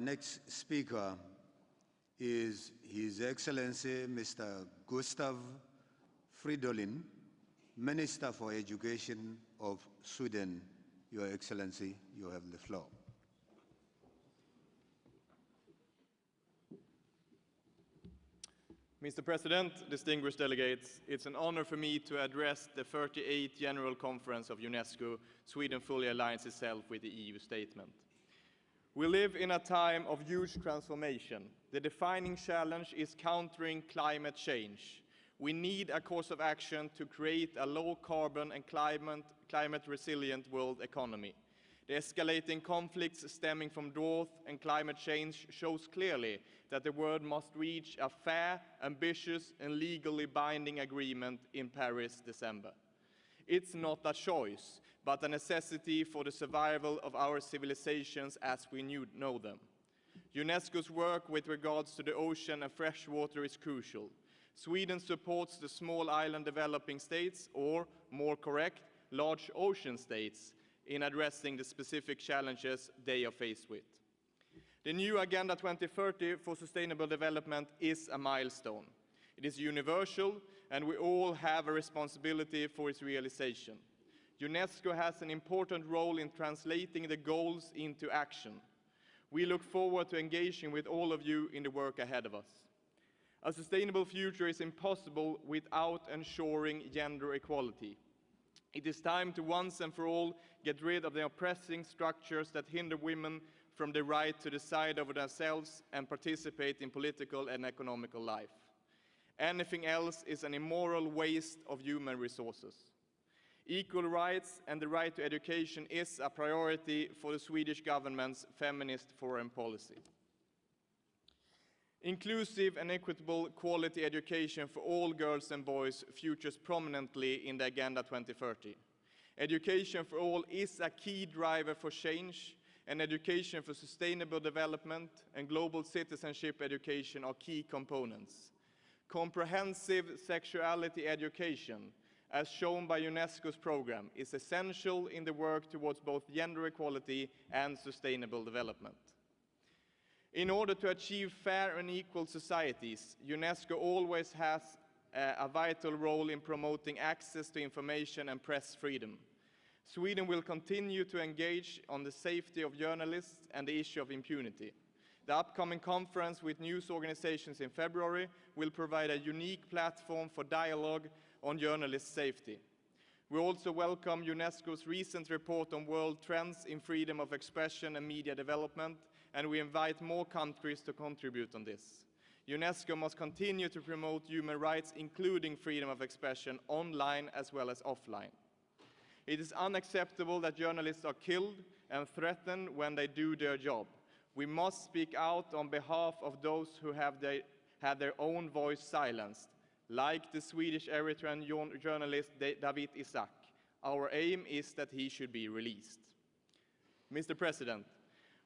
next speaker is His Excellency Mr. Gustav Fridolin, Minister for Education of Sweden. Your Excellency, you have the floor. Mr. President, distinguished delegates, it's an honor for me to address the 38th General Conference of UNESCO. Sweden fully aligns itself with the EU statement. We live in a time of huge transformation. The defining challenge is countering climate change. We need a course of action to create a low-carbon and climate-resilient world economy. The escalating conflicts stemming from drought and climate change shows clearly that the world must reach a fair, ambitious, and legally binding agreement in Paris December. It's not a choice, but a necessity for the survival of our civilizations as we know them. UNESCO's work with regards to the ocean and fresh water is crucial. Sweden supports the small island developing states, or more correct, large ocean states, in addressing the specific challenges they are faced with. The new Agenda 2030 for Sustainable Development is a milestone. It is universal, and we all have a responsibility for its realization. UNESCO has an important role in translating the goals into action. We look forward to engaging with all of you in the work ahead of us. A sustainable future is impossible without ensuring gender equality. It is time to once and for all get rid of the oppressing structures that hinder women from the right to decide over themselves and participate in political and economical life. Anything else is an immoral waste of human resources. Equal rights and the right to education is a priority for the Swedish government's feminist foreign policy. Inclusive and equitable quality education for all girls and boys features prominently in the Agenda 2030. Education for all is a key driver for change, and education for sustainable development and global citizenship education are key components. Comprehensive sexuality education, as shown by UNESCO's program, is essential in the work towards both gender equality and sustainable development. In order to achieve fair and equal societies, UNESCO always has a vital role in promoting access to information and press freedom. Sweden will continue to engage on the safety of journalists and the issue of impunity. The upcoming conference with news organizations in February will provide a unique platform for dialogue on journalist safety. We also welcome UNESCO's recent report on world trends in freedom of expression and media development, and we invite more countries to contribute on this. UNESCO must continue to promote human rights, including freedom of expression, online as well as offline. It is unacceptable that journalists are killed and threatened when they do their job. We must speak out on behalf of those who have had their own voice silenced, like the Swedish Eritrean journalist David Isaac. Our aim is that he should be released. Mr. President,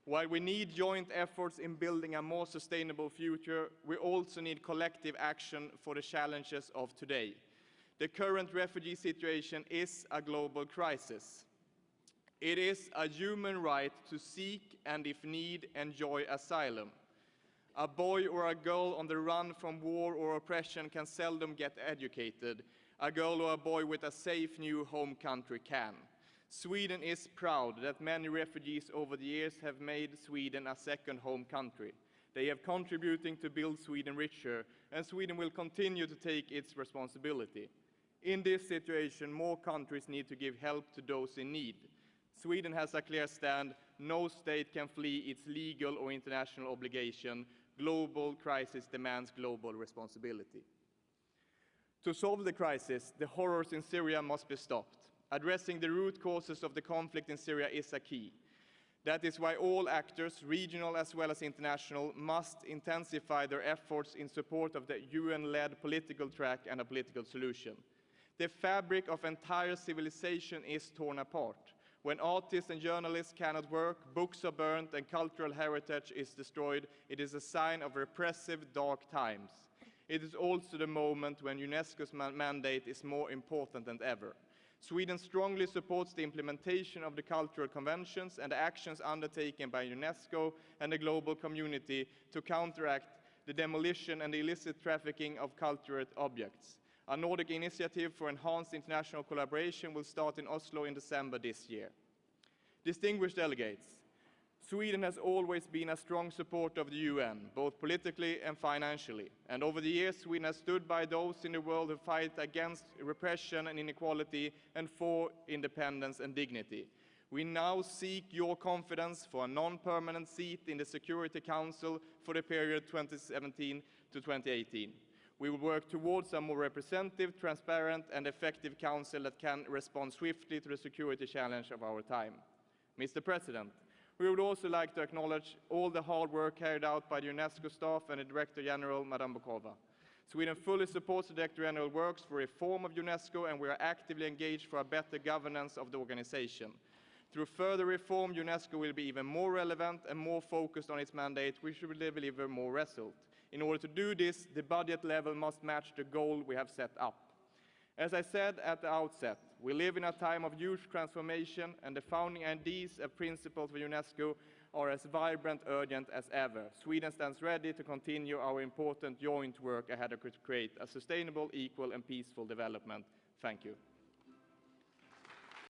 while we need joint efforts in building a more sustainable future, we also need collective action for the challenges of today. The current refugee situation is a global crisis. It is a human right to seek and, if need, enjoy asylum. A boy or a girl on the run from war or oppression can seldom get educated. A girl or a boy with a safe new home country can. Sweden is proud that many refugees over the years have made Sweden a second home country. They have contributed to build Sweden richer, and Sweden will continue to take its responsibility. In this situation, more countries need to give help to those in need. Sweden has a clear stand. No state can flee its legal or international obligation. Global crisis demands global responsibility. To solve the crisis, the horrors in Syria must be stopped. Addressing the root causes of the conflict in Syria is a key. That is why all actors, regional as well as international, must intensify their efforts in support of the UN-led political track and a political solution. The fabric of entire civilization is torn apart. When artists and journalists cannot work, books are burnt, and cultural heritage is destroyed, it is a sign of repressive, dark times. It is also the moment when UNESCO's mandate is more important than ever. Sweden strongly supports the implementation of the cultural conventions and the actions undertaken by UNESCO and the global community to counteract the demolition and the illicit trafficking of cultural objects. A Nordic initiative for enhanced international collaboration will start in Oslo in December this year. Distinguished delegates, Sweden has always been a strong supporter of the UN, both politically and financially. And over the years, Sweden has stood by those in the world who fight against repression and inequality and for independence and dignity. We now seek your confidence for a non-permanent seat in the Security Council for the period 2017 to 2018. We will work towards a more representative, transparent, and effective council that can respond swiftly to the security challenge of our time. Mr. President, we would also like to acknowledge all the hard work carried out by the UNESCO staff and the Director General, Madame Bokova. Sweden fully supports the Director General works for reform of UNESCO, and we are actively engaged for a better governance of the organization. Through further reform, UNESCO will be even more relevant and more focused on its mandate, which will deliver more result. In order to do this, the budget level must match the goal we have set up. As I said at the outset, we live in a time of huge transformation, and the founding ideas and principles of UNESCO are as vibrant, urgent as ever. Sweden stands ready to continue our important joint work ahead to create a sustainable, equal, and peaceful development. Thank you.